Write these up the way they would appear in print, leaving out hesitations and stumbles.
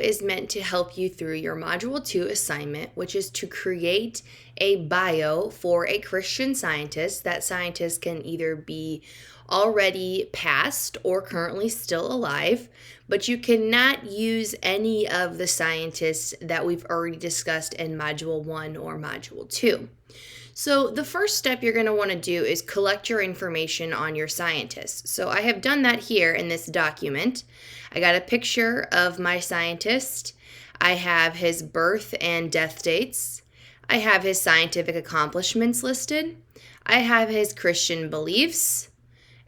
is meant to help you through your Module 2 assignment, which is to create a bio for a Christian scientist. That scientist can either be already past or currently still alive, but you cannot use any of the scientists that we've already discussed in Module 1 or Module 2. So the first step you're going to want to do is collect your information on your scientists. So I have done that here in this document. I got a picture of my scientist. I have his birth and death dates. I have his scientific accomplishments listed. I have his Christian beliefs.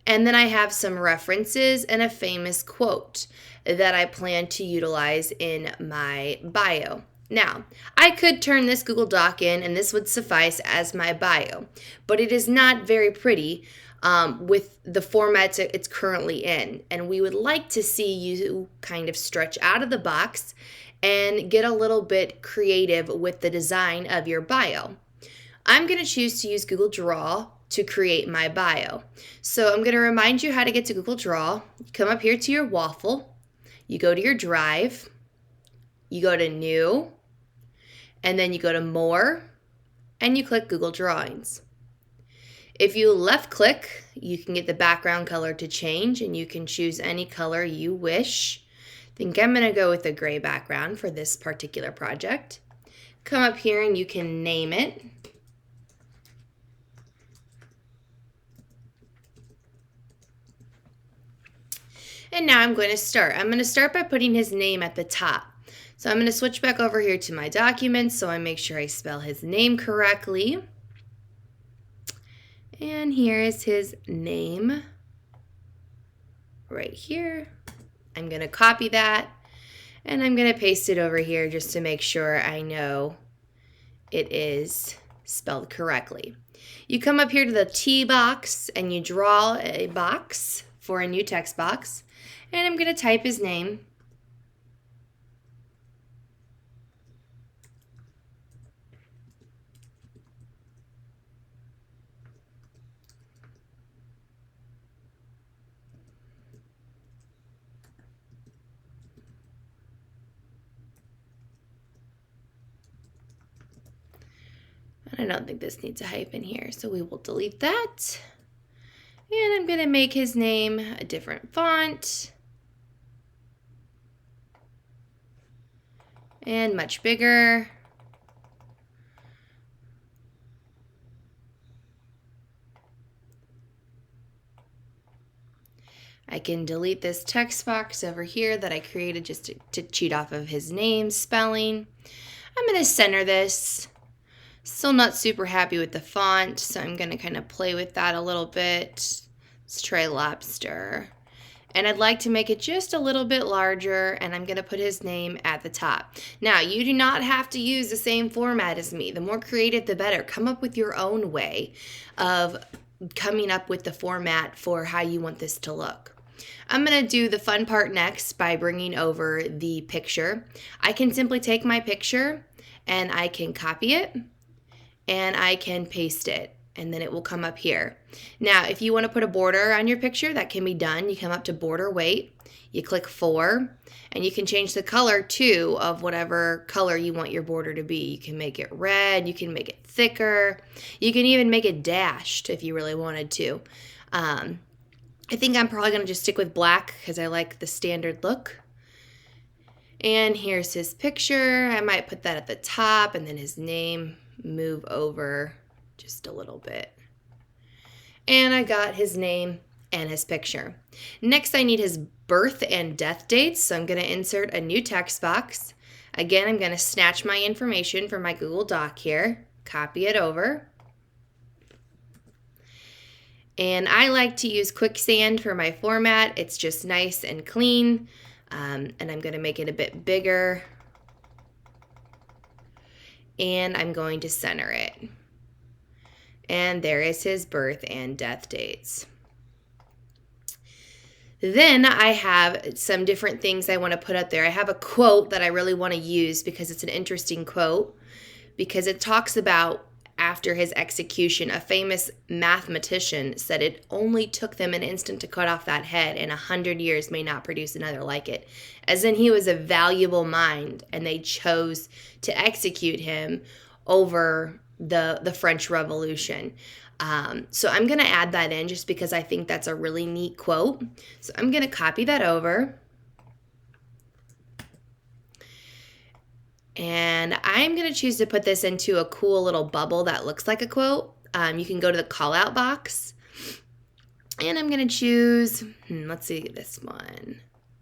And then I have some references and a famous quote that I plan to utilize in my bio. Now, I could turn this Google Doc in and this would suffice as my bio, but it is not very pretty with the format it's currently in. And we would like to see you kind of stretch out of the box and get a little bit creative with the design of your bio. I'm going to choose to use Google Draw to create my bio. So I'm going to remind you how to get to Google Draw. You come up here to your waffle, you go to your drive, you go to New, and then you go to More, and you click Google Drawings. If you left click, you can get the background color to change, and you can choose any color you wish. I think I'm going to go with a gray background for this particular project. Come up here and you can name it. And now I'm going to start. I'm going to start by putting his name at the top. So I'm going to switch back over here to my documents so I make sure I spell his name correctly. And here is his name right here. I'm going to copy that and I'm going to paste it over here just to make sure I know it is spelled correctly. You come up here to the T box and you draw a box for a new text box. And I'm going to type his name. And I don't think this needs a hyphen here, so we will delete that. And I'm going to make his name a different font. And much bigger. I can delete this text box over here that I created just to cheat off of his name spelling. I'm going to center this. Still not super happy with the font, so I'm going to kind of play with that a little bit. Let's try lobster. And I'd like to make it just a little bit larger, and I'm going to put his name at the top. Now, you do not have to use the same format as me. The more creative, the better. Come up with your own way of coming up with the format for how you want this to look. I'm going to do the fun part next by bringing over the picture. I can simply take my picture, and I can copy it, and I can paste it. And then it will come up here. Now, if you want to put a border on your picture, that can be done. You come up to border weight, you click 4, and you can change the color too of whatever color you want your border to be. You can make it red, you can make it thicker, you can even make it dashed if you really wanted to. I think I'm probably going to just stick with black because I like the standard look. And here's his picture. I might put that at the top and then his name move over just a little bit. And I got his name and his picture. Next, I need his birth and death dates. So I'm going to insert a new text box. Again, I'm going to snatch my information from my Google Doc here, copy it over. And I like to use Quicksand for my format. It's just nice and clean. And I'm going to make it a bit bigger. And I'm going to center it. And there is his birth and death dates. Then I have some different things I want to put up there. I have a quote that I really want to use because it's an interesting quote, because it talks about after his execution, a famous mathematician said it only took them an instant to cut off that head, and 100 years may not produce another like it. As in, he was a valuable mind, and they chose to execute him over the French Revolution. So I'm going to add that in just because I think that's a really neat quote. So I'm going to copy that over. And I'm going to choose to put this into a cool little bubble that looks like a quote. You can go to the call out box. And I'm going to choose, let's see this one.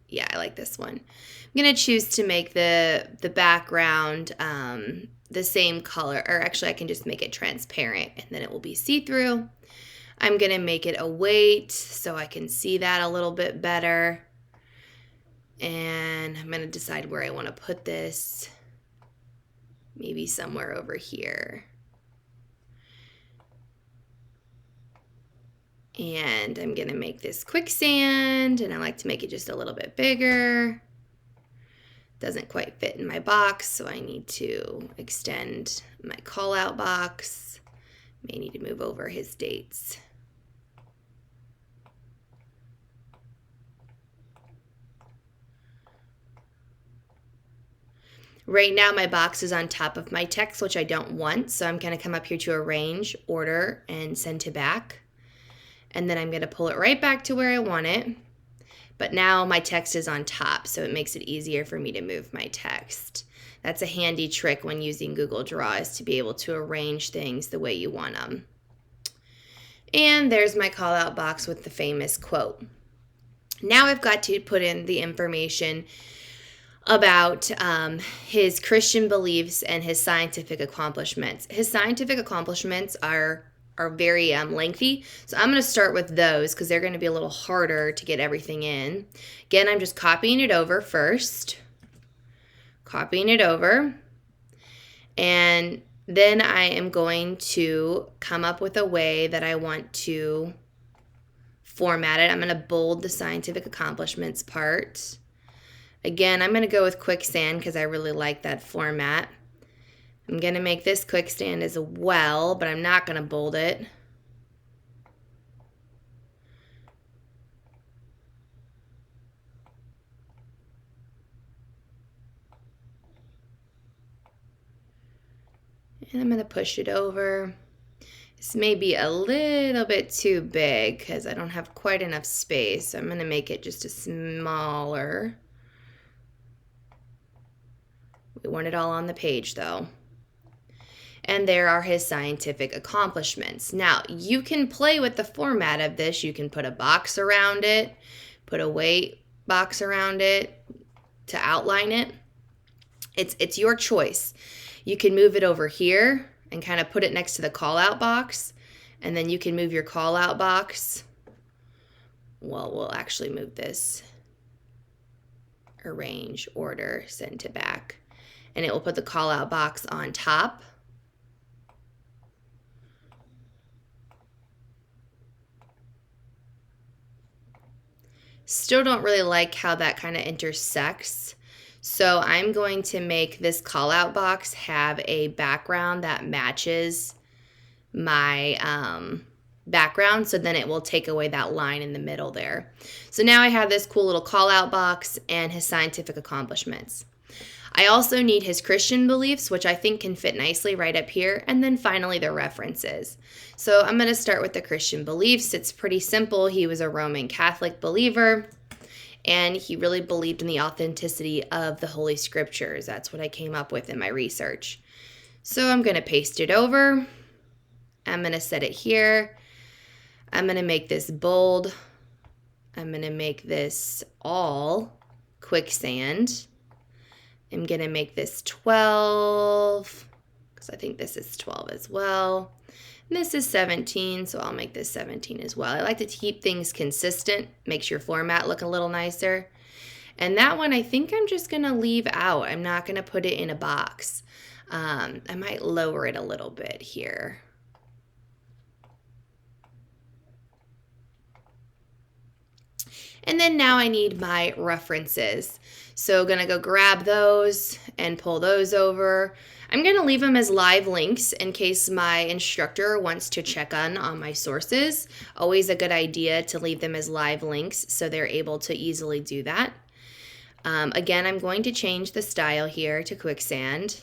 Yeah, I like this one. I'm going to choose to make the background the same color. Or actually, I can just make it transparent and then it will be see-through. I'm going to make it a weight so I can see that a little bit better. And I'm going to decide where I want to put this. Maybe somewhere over here. And I'm going to make this quicksand, and I like to make it just a little bit bigger. Doesn't quite fit in my box, so I need to extend my call out box. May need to move over his dates. Right now my box is on top of my text, which I don't want, so I'm going to come up here to arrange, order, and send to back. And then I'm going to pull it right back to where I want it. But now my text is on top, so it makes it easier for me to move my text. That's a handy trick when using Google Draw, is to be able to arrange things the way you want them. And there's my call out box with the famous quote. Now I've got to put in the information about his Christian beliefs and his scientific accomplishments. His scientific accomplishments are very lengthy, so I'm going to start with those because they're going to be a little harder to get everything in. Again, I'm just copying it over first. Copying it over. And then I am going to come up with a way that I want to format it. I'm going to bold the scientific accomplishments part. Again, I'm going to go with quicksand because I really like that format. I'm going to make this quicksand as well, but I'm not going to bold it. And I'm going to push it over. This may be a little bit too big because I don't have quite enough space. So I'm going to make it just a smaller. We want it all on the page though. And there are his scientific accomplishments. Now, you can play with the format of this. You can put a box around it, put a weight box around it to outline it. It's your choice. You can move it over here and kind of put it next to the call-out box, and then you can move your call-out box. Well, we'll actually move this. Arrange, order, send to back. And it will put the call-out box on top. Still don't really like how that kind of intersects. So I'm going to make this call out box have a background that matches my background. So then it will take away that line in the middle there. So now I have this cool little call out box and his scientific accomplishments. I also need his Christian beliefs, which I think can fit nicely right up here. And then finally the references. So I'm going to start with the Christian beliefs. It's pretty simple. He was a Roman Catholic believer, and he really believed in the authenticity of the Holy Scriptures. That's what I came up with in my research. So I'm going to paste it over. I'm going to set it here. I'm going to make this bold. I'm going to make this all quicksand. I'm going to make this 12, because I think this is 12 as well. And this is 17, so I'll make this 17 as well. I like to keep things consistent, makes your format look a little nicer. And that one I think I'm just going to leave out. I'm not going to put it in a box. I might lower it a little bit here. And then now I need my references. So gonna go grab those and pull those over. I'm gonna leave them as live links in case my instructor wants to check on my sources. Always a good idea to leave them as live links so they're able to easily do that. Again, I'm going to change the style here to quicksand.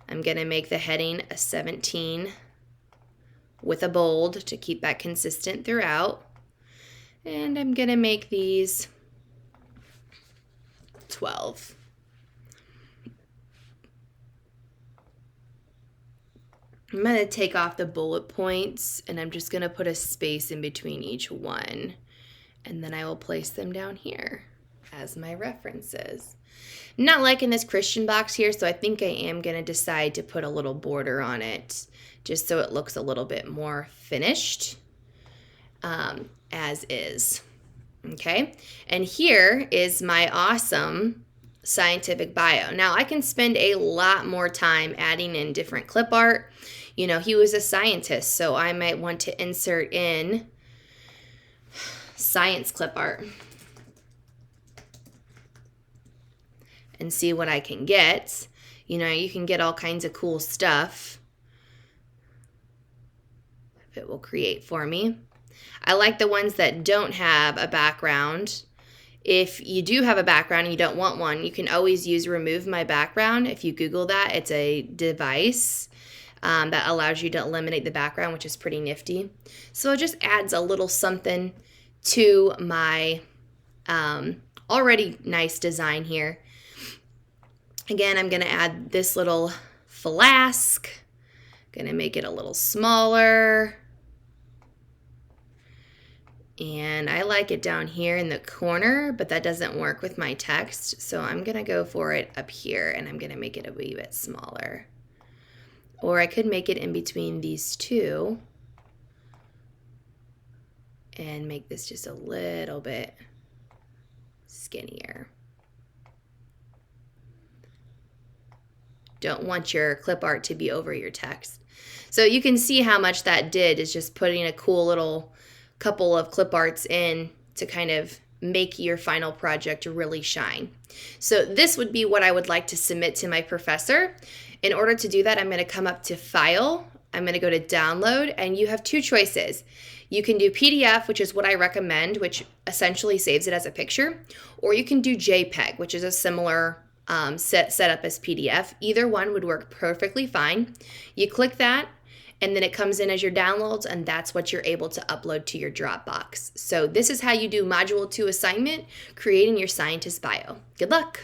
I'm gonna make the heading a 17 with a bold to keep that consistent throughout. And I'm gonna make these 12. I'm gonna take off the bullet points and I'm just gonna put a space in between each one. And then I will place them down here as my references. I'm not liking this Christian box here, so I think I am gonna decide to put a little border on it just so it looks a little bit more finished as is. Okay, and here is my awesome scientific bio. Now I can spend a lot more time adding in different clip art. You know, he was a scientist, so I might want to insert in science clip art and see what I can get. You know, you can get all kinds of cool stuff if it will create for me. I like the ones that don't have a background. If you do have a background and you don't want one, you can always use remove my background. If you Google that, it's a device that allows you to eliminate the background, which is pretty nifty. So it just adds a little something to my already nice design here. Again, I'm gonna add this little flask. Gonna make it a little smaller. And I like it down here in the corner, but that doesn't work with my text. So I'm gonna go for it up here and I'm gonna make it a wee bit smaller. Or I could make it in between these two and make this just a little bit skinnier. Don't want your clip art to be over your text. So you can see how much that did is just putting a cool little couple of clip arts in to kind of make your final project really shine. So this would be what I would like to submit to my professor. In order to do that, I'm going to come up to File, I'm going to go to Download, and you have two choices. You can do PDF, which is what I recommend, which essentially saves it as a picture, or you can do JPEG, which is a similar setup as PDF. Either one would work perfectly fine. You click that, and then it comes in as your downloads, and that's what you're able to upload to your Dropbox. So this is how you do Module 2 assignment, creating your scientist bio. Good luck!